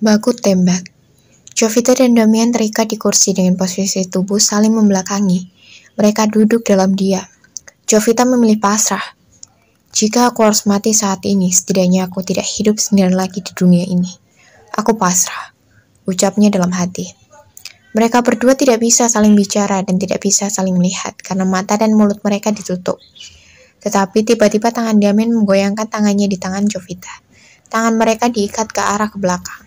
Baku tembak. Jovita dan Damian terikat di kursi dengan posisi tubuh saling membelakangi. Mereka duduk dalam diam. Jovita memilih pasrah. Jika aku harus mati saat ini, setidaknya aku tidak hidup sendirian lagi di dunia ini. Aku pasrah, ucapnya dalam hati. Mereka berdua tidak bisa saling bicara dan tidak bisa saling melihat karena mata dan mulut mereka ditutup. Tetapi tiba-tiba tangan Damian menggoyangkan tangannya di tangan Jovita. Tangan mereka diikat ke arah ke belakang.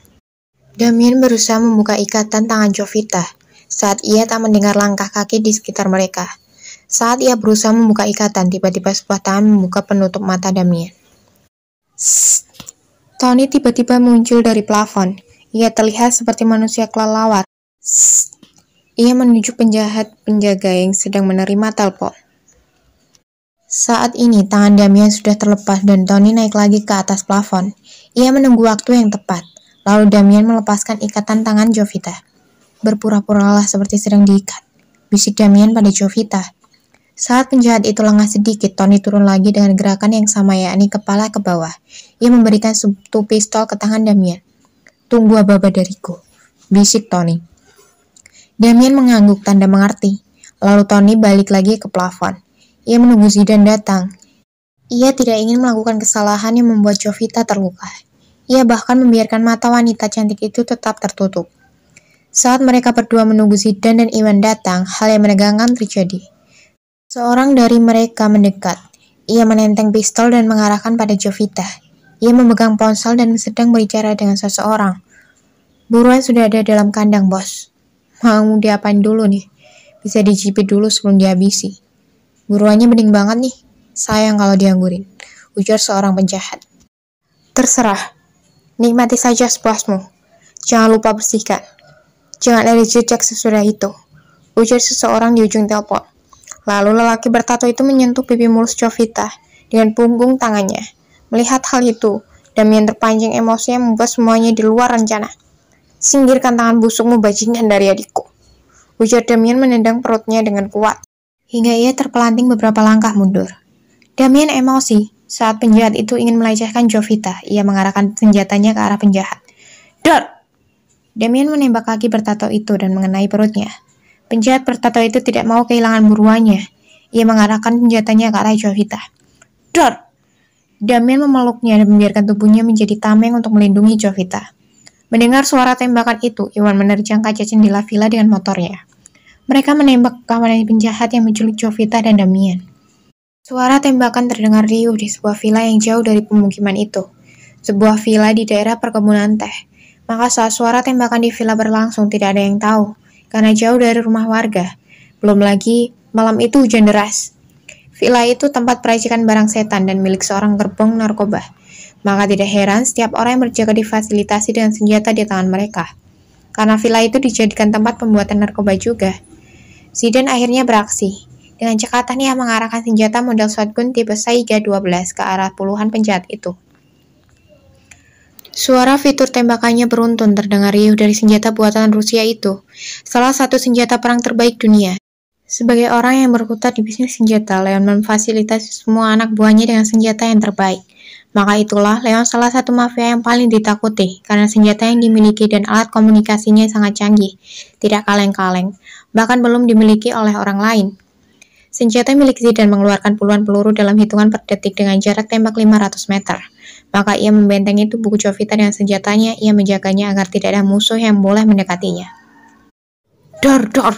Damian berusaha membuka ikatan tangan Jovita saat ia tak mendengar langkah kaki di sekitar mereka. Saat ia berusaha membuka ikatan, tiba-tiba sebuah tangan membuka penutup mata Damian. Sst. Tony tiba-tiba muncul dari plafon. Ia terlihat seperti manusia kelelawar. Sst. Ia menuju penjahat penjaga yang sedang menerima telepon. Saat ini tangan Damian sudah terlepas dan Tony naik lagi ke atas plafon. Ia menunggu waktu yang tepat. Lalu Damian melepaskan ikatan tangan Jovita. Berpura-puralah seperti sedang diikat, bisik Damian pada Jovita. Saat penjahat itu lengah sedikit, Tony turun lagi dengan gerakan yang sama, yakni kepala ke bawah. Ia memberikan satu pistol ke tangan Damian. Tunggu aba-aba dariku, bisik Tony. Damian mengangguk tanda mengerti. Lalu Tony balik lagi ke plafon. Ia menunggu Zidane datang. Ia tidak ingin melakukan kesalahan yang membuat Jovita terluka. Ia bahkan membiarkan mata wanita cantik itu tetap tertutup. Saat mereka berdua menunggu Zidane dan Iwan datang, hal yang menegangkan terjadi. Seorang dari mereka mendekat. Ia menenteng pistol dan mengarahkan pada Jovita. Ia memegang ponsel dan sedang berbicara dengan seseorang. Buruan sudah ada dalam kandang, bos. Mau diapain dulu nih? Bisa dicipit dulu sebelum dihabisi. Buruannya bening banget nih. Sayang kalau dianggurin, ujar seorang penjahat. Terserah. Nikmati saja sepuasmu. Jangan lupa bersihkan. Jangan ada jejak sesudah itu, ujar seseorang di ujung telepon. Lalu lelaki bertato itu menyentuh pipi mulus Jovita dengan punggung tangannya. Melihat hal itu, Damian terpancing emosi yang membuat semuanya di luar rencana. Singkirkan tangan busukmu bajingan dari adikku, ujar Damian menendang perutnya dengan kuat, hingga ia terpelanting beberapa langkah mundur. Damian emosi saat penjahat itu ingin melecehkan Jovita. Ia mengarahkan senjatanya ke arah penjahat. Dor! Damian menembak kaki bertato itu dan mengenai perutnya. Penjahat bertato itu tidak mau kehilangan buruannya. Ia mengarahkan senjatanya ke arah Jovita. Dor! Damian memeluknya dan membiarkan tubuhnya menjadi tameng untuk melindungi Jovita. Mendengar suara tembakan itu, Iwan menerjang kaca jendela villa dengan motornya. Mereka menembak kawanan penjahat yang menculik Jovita dan Damian. Suara tembakan terdengar riuh di sebuah villa yang jauh dari pemukiman itu. Sebuah villa di daerah perkebunan teh. Maka saat suara tembakan di villa berlangsung, tidak ada yang tahu, karena jauh dari rumah warga. Belum lagi, malam itu hujan deras. Villa itu tempat peracikan barang setan dan milik seorang gerbong narkoba. Maka tidak heran setiap orang yang berjaga difasilitasi dengan senjata di tangan mereka. Karena villa itu dijadikan tempat pembuatan narkoba juga. Zidane akhirnya beraksi. Dengan cekatan ia mengarahkan senjata model shotgun tipe Saiga 12 ke arah puluhan penjahat itu. Suara fitur tembakannya beruntun terdengar riuh dari senjata buatan Rusia itu, salah satu senjata perang terbaik dunia. Sebagai orang yang berkutat di bisnis senjata, Leon memfasilitasi semua anak buahnya dengan senjata yang terbaik. Maka itulah Leon salah satu mafia yang paling ditakuti, karena senjata yang dimiliki dan alat komunikasinya sangat canggih, tidak kaleng-kaleng, bahkan belum dimiliki oleh orang lain. Senjata milik Zidane mengeluarkan puluhan peluru dalam hitungan per detik dengan jarak tembak 500 meter. Maka ia membentengi tubuh Jovita dengan senjatanya, ia menjaganya agar tidak ada musuh yang boleh mendekatinya. Dor, dor!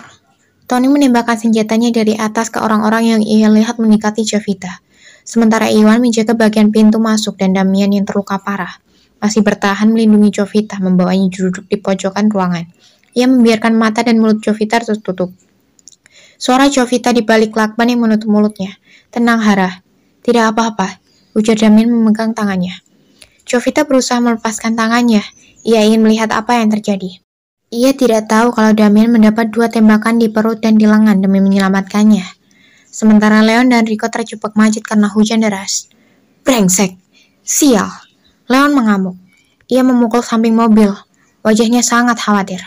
Tony menembakkan senjatanya dari atas ke orang-orang yang ia lihat mendekati Jovita. Sementara Iwan menjaga bagian pintu masuk dan Damian yang terluka parah masih bertahan melindungi Jovita, membawanya duduk di pojokan ruangan. Ia membiarkan mata dan mulut Jovita tertutup. Suara Jovita di balik lakban yang menutup mulutnya. Tenang, Hara. Tidak apa-apa, ujar Damian memegang tangannya. Jovita berusaha melepaskan tangannya. Ia ingin melihat apa yang terjadi. Ia tidak tahu kalau Damian mendapat 2 tembakan di perut dan di lengan demi menyelamatkannya. Sementara Leon dan Rico terjebak macet karena hujan deras. Brengsek! Sial! Leon mengamuk. Ia memukul samping mobil. Wajahnya sangat khawatir.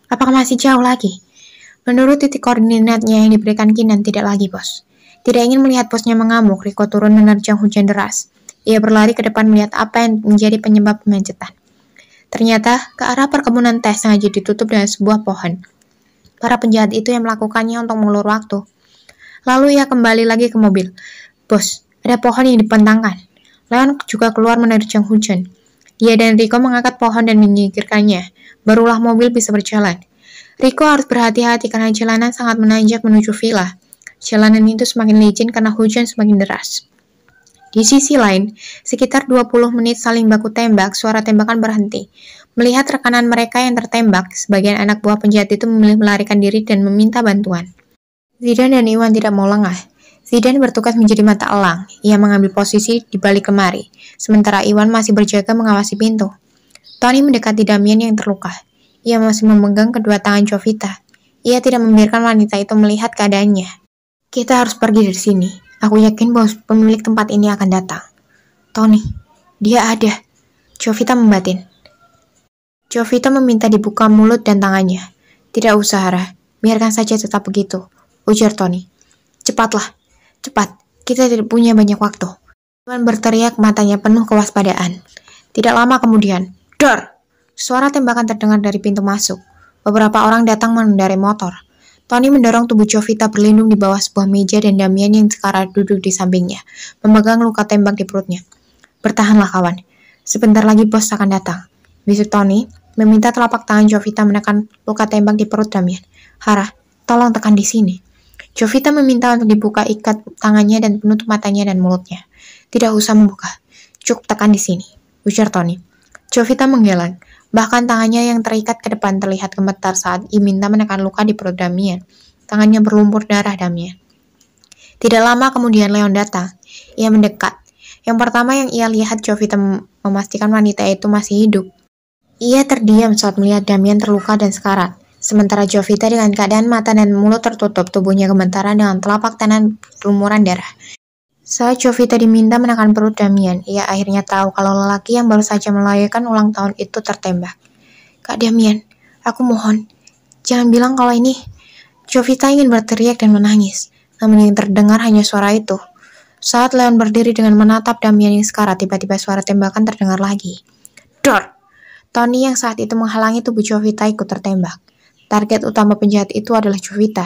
Apakah masih jauh lagi? Menurut titik koordinatnya yang diberikan Kinan, tidak lagi, bos. Tidak ingin melihat bosnya mengamuk, Rico turun menerjang hujan deras. Ia berlari ke depan melihat apa yang menjadi penyebab kemacetan. Ternyata, ke arah perkebunan teh sengaja ditutup dengan sebuah pohon. Para penjahat itu yang melakukannya untuk mengulur waktu. Lalu ia kembali lagi ke mobil. Bos, ada pohon yang dibentangkan. Leon juga keluar menerjang hujan. Dia dan Rico mengangkat pohon dan menyingkirkannya. Barulah mobil bisa berjalan. Rico harus berhati-hati karena jalanan sangat menanjak menuju villa. Jalanan itu semakin licin karena hujan semakin deras. Di sisi lain, sekitar 20 menit saling baku tembak, suara tembakan berhenti. Melihat rekanan mereka yang tertembak, sebagian anak buah penjahat itu memilih melarikan diri dan meminta bantuan. Zidane dan Iwan tidak mau lengah. Zidane bertugas menjadi mata elang. Ia mengambil posisi di balik lemari, sementara Iwan masih berjaga mengawasi pintu. Tony mendekati Damien yang terluka. Ia masih memegang kedua tangan Jovita. Ia tidak membiarkan wanita itu melihat keadaannya. Kita harus pergi dari sini. Aku yakin bahwa pemilik tempat ini akan datang. Tony, dia ada. Jovita membatin. Jovita meminta dibuka mulut dan tangannya. Tidak usah, Hara. Biarkan saja tetap begitu, ujar Tony. Cepatlah. Cepat, kita tidak punya banyak waktu. Iwan berteriak, matanya penuh kewaspadaan. Tidak lama kemudian, dar! Suara tembakan terdengar dari pintu masuk. Beberapa orang datang mengendarai motor. Tony mendorong tubuh Jovita berlindung di bawah sebuah meja dan Damien yang sekarang duduk di sampingnya, memegang luka tembak di perutnya. Bertahanlah kawan, sebentar lagi bos akan datang. Bisik Tony meminta telapak tangan Jovita menekan luka tembak di perut Damien. Hara, tolong tekan di sini. Jovita meminta untuk dibuka ikat tangannya dan penutup matanya dan mulutnya. Tidak usah membuka, cukup tekan di sini, ujar Tony. Jovita menggeleng, bahkan tangannya yang terikat ke depan terlihat gemetar saat ia minta menekan luka di perut Damien. Tangannya berlumpur darah Damien. Tidak lama kemudian Leon datang. Ia mendekat. Yang pertama yang ia lihat, Jovita memastikan wanita itu masih hidup. Ia terdiam saat melihat Damien terluka dan sekarat. Sementara Jovita dengan keadaan mata dan mulut tertutup, tubuhnya gemetaran dengan telapak tangan berlumuran darah. Saat Jovita diminta menekan perut Damien, ia akhirnya tahu kalau lelaki yang baru saja merayakan ulang tahun itu tertembak. Kak Damien, aku mohon, jangan bilang kalau ini. Jovita ingin berteriak dan menangis, namun yang terdengar hanya suara itu. Saat Leon berdiri dengan menatap Damien yang sekarat, tiba-tiba suara tembakan terdengar lagi. Dor! Tony yang saat itu menghalangi tubuh Jovita ikut tertembak. Target utama penjahat itu adalah Jovita.